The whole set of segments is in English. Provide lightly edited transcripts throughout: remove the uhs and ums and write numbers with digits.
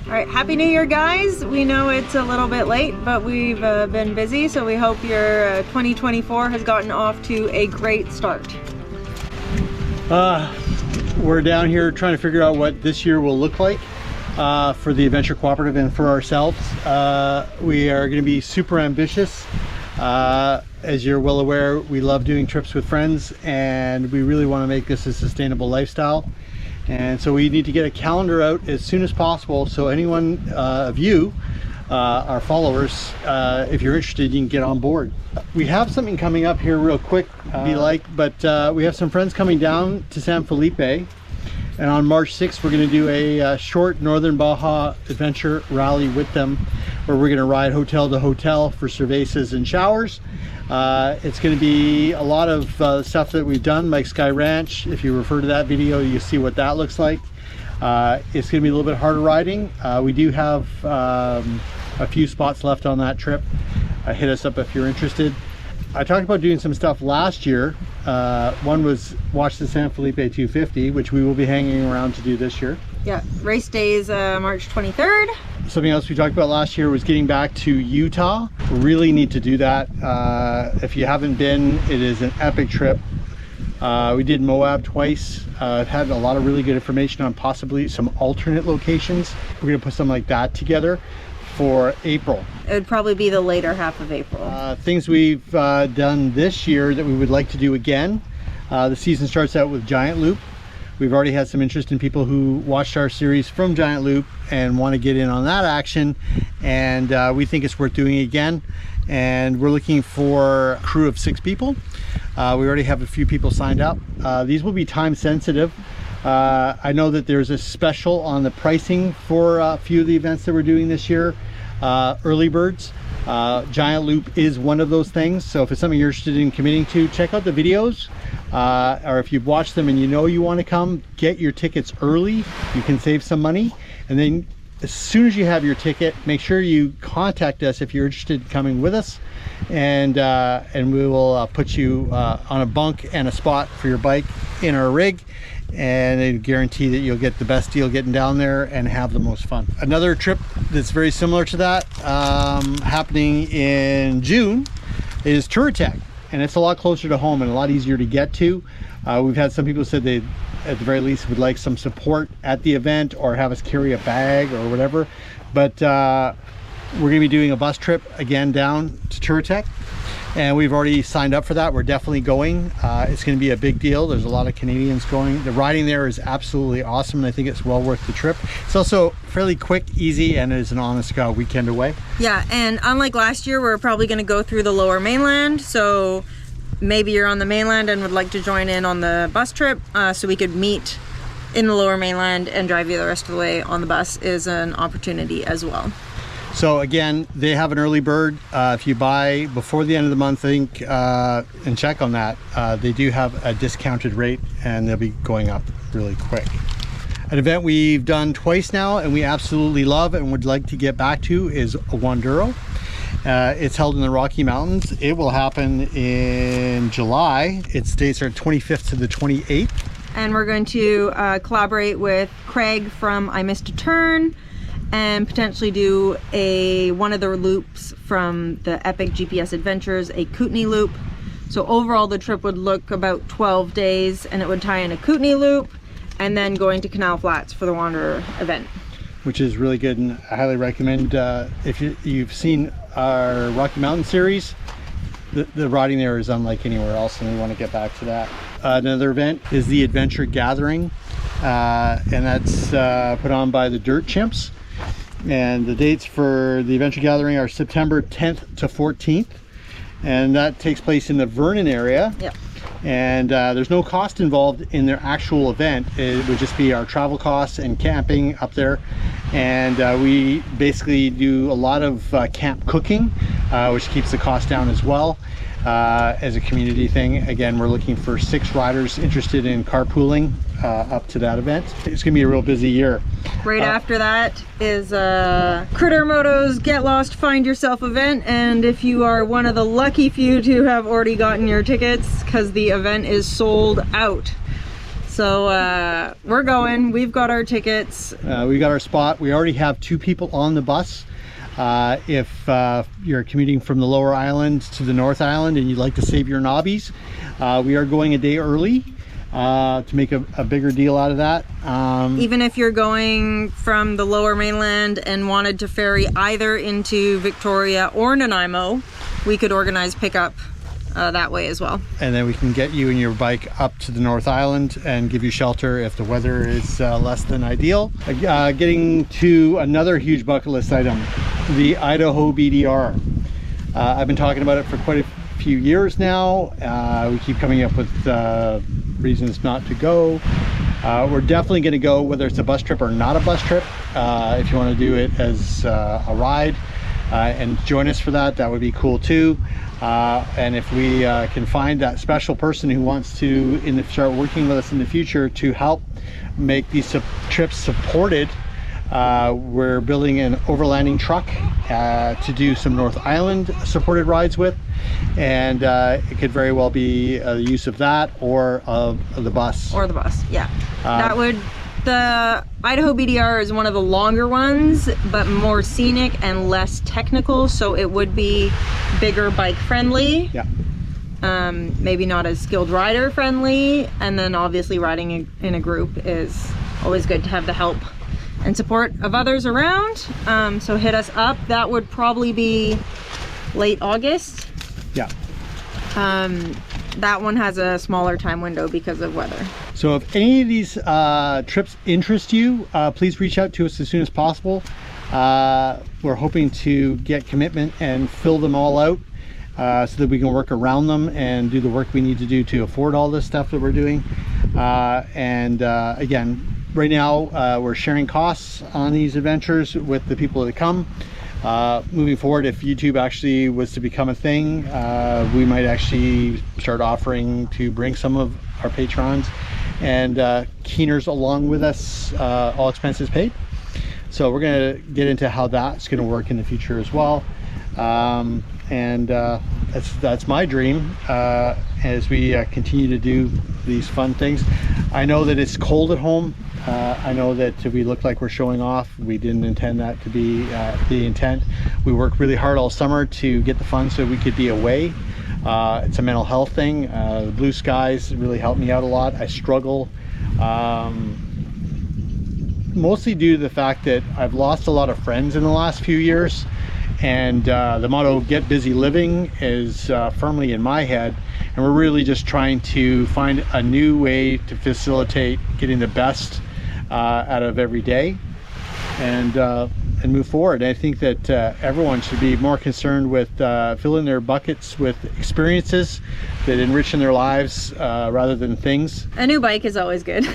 All right, Happy New Year, guys. We know it's a little bit late, but we've been busy, so we hope your 2024 has gotten off to a great start. We're down here trying to figure out what this year will look like for the Adventure Cooperative and for ourselves. We are going to be super ambitious. As you're well aware, we love doing trips with friends, and we really want to make this a sustainable lifestyle. And so we need to get a calendar out as soon as possible, so anyone of you, our followers, if you're interested, you can get on board. We have something coming up here real quick, but we have some friends coming down to San Felipe, and on March 6th we're going to do a short Northern Baja adventure rally with them, where we're going to ride hotel to hotel for cervezas and showers. It's going to be a lot of stuff that we've done, like Sky Ranch. If you refer to that video, you see what that looks like. It's going to be a little bit harder riding. We do have a few spots left on that trip. Hit us up if you're interested. I talked about doing some stuff last year. One was watch the San Felipe 250, which we will be hanging around to do this year. Yeah, race day is March 23rd. Something else we talked about last year was getting back to Utah. We really need to do that. If you haven't been, it is an epic trip. We did Moab twice. I've had a lot of really good information on possibly some alternate locations. We're gonna put something like that together for April. It would probably be the later half of April. Things we've done this year that we would like to do again. The season starts out with Giant Loop. We've already had some interest in people who watched our series from Giant Loop and want to get in on that action, and we think it's worth doing again. And we're looking for a crew of 6 people. We already have a few people signed up. These will be time sensitive. I know that there's a special on the pricing for a few of the events that we're doing this year. Early birds. Giant Loop is one of those things, so if it's something you're interested in committing to, check out the videos, or if you've watched them and you know you want to come, get your tickets early. You can save some money, and then as soon as you have your ticket, make sure you contact us if you're interested in coming with us, and we will put you on a bunk and a spot for your bike in our rig, and I guarantee that you'll get the best deal getting down there and have the most fun. Another trip that's very similar to that, happening in June, is Turch, and it's a lot closer to home and a lot easier to get to. We've had some people said they at the very least would like some support at the event, or have us carry a bag or whatever, but we're going to be doing a bus trip again down to Turch, and we've already signed up for that. We're definitely going. It's going to be a big deal. There's a lot of Canadians going. The riding there is absolutely awesome, and I think it's well worth the trip. It's also fairly quick, easy, and it is an honest weekend away. Yeah, and unlike last year, we're probably going to go through the lower mainland, so maybe you're on the mainland and would like to join in on the bus trip, so we could meet in the lower mainland and drive you the rest of the way on the bus is an opportunity as well. So again, they have an early bird. If you buy before the end of the month, I think, and check on that, they do have a discounted rate, and they'll be going up really quick. An event we've done twice now and we absolutely love and would like to get back to is Wanduro. It's held in the Rocky Mountains. It will happen in July. Its dates are 25th to the 28th. And we're going to collaborate with Craig from I Missed a Turn, and potentially do one of the loops from the Epic GPS Adventures, a Kootenay loop. So overall the trip would look about 12 days, and it would tie in a Kootenay loop and then going to Canal Flats for the Wanderer event. Which is really good, and I highly recommend, if you've seen our Rocky Mountain series, the riding there is unlike anywhere else, and we want to get back to that. Another event is the Adventure Gathering, and that's put on by the Dirt Chimps. And the dates for the Adventure Gathering are September 10th to 14th, and that takes place in the Vernon area. Yep. And there's no cost involved in their actual event. It would just be our travel costs and camping up there, and we basically do a lot of camp cooking, which keeps the cost down as well. As a community thing, again, we're looking for 6 riders interested in carpooling up to that event. It's gonna be a real busy year. Right after that is Critter Motos Get Lost Find Yourself event, and if you are one of the lucky few to have already gotten your tickets, because the event is sold out. So we're going. We've got our tickets. We got our spot. We already have 2 people on the bus. If you're commuting from the Lower Island to the North Island and you'd like to save your knobbies, we are going a day early to make a bigger deal out of that. Even if you're going from the Lower Mainland and wanted to ferry either into Victoria or Nanaimo, we could organize pickup that way as well. And then we can get you and your bike up to the North Island and give you shelter if the weather is less than ideal. Getting to another huge bucket list item, the Idaho BDR. I've been talking about it for quite a few years now. We keep coming up with reasons not to go. We're definitely going to go, whether it's a bus trip or not a bus trip. If you want to do it as a ride and join us for that, that would be cool too. And if we can find that special person who wants to start working with us in the future to help make these trips supported, we're building an overlanding truck to do some North Island supported rides with, and it could very well be the use of that or of the bus. Or the bus, yeah. The Idaho BDR is one of the longer ones, but more scenic and less technical, so it would be bigger bike friendly. Yeah. Maybe not as skilled rider friendly, and then obviously riding in a group is always good to have the help and support of others around. So hit us up. That would probably be late August. Yeah. That one has a smaller time window because of weather. So if any of these trips interest you, please reach out to us as soon as possible. We're hoping to get commitment and fill them all out so that we can work around them and do the work we need to do to afford all this stuff that we're doing. Again, right now we're sharing costs on these adventures with the people that come. Moving forward, if YouTube actually was to become a thing, we might actually start offering to bring some of our patrons and keeners along with us, all expenses paid. So we're going to get into how that's going to work in the future as well. That's my dream as we continue to do these fun things. I know that it's cold at home. I know that we look like we're showing off. We didn't intend that to be the intent. We worked really hard all summer to get the fun so we could be away. It's a mental health thing. The blue skies really helped me out a lot. I struggle mostly due to the fact that I've lost a lot of friends in the last few years, and the motto "get busy living" is firmly in my head, and we're really just trying to find a new way to facilitate getting the best out of every day and move forward. I think that everyone should be more concerned with filling their buckets with experiences that enrich in their lives rather than things. A new bike is always good.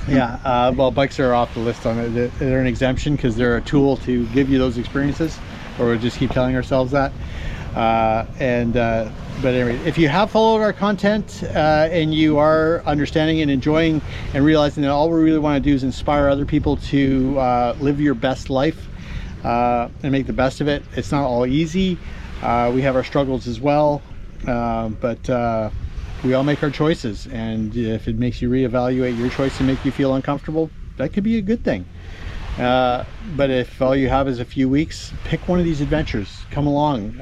Yeah, well, bikes are off the list on it. They're an exemption because they're a tool to give you those experiences, or we'll just keep telling ourselves that. But anyway, if you have followed our content and you are understanding and enjoying and realizing that all we really want to do is inspire other people to live your best life and make the best of it. It's not all easy. We have our struggles as well, but we all make our choices, and if it makes you reevaluate your choice and make you feel uncomfortable, that could be a good thing. But if all you have is a few weeks, pick one of these adventures. Come along.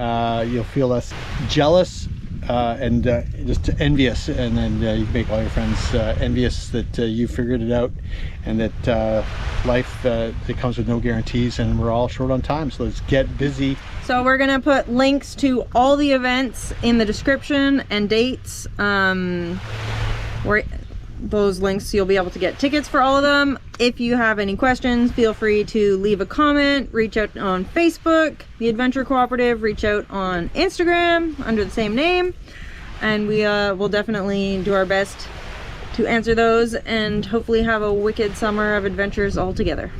You'll feel less jealous and just envious, and then you can make all your friends envious that you figured it out, and that life it comes with no guarantees, and we're all short on time. So let's get busy. So we're gonna put links to all the events in the description and dates. Those links, you'll be able to get tickets for all of them. If you have any questions, feel free to leave a comment, reach out on Facebook, the Adventure Cooperative, reach out on Instagram under the same name, and we will definitely do our best to answer those and hopefully have a wicked summer of adventures all together.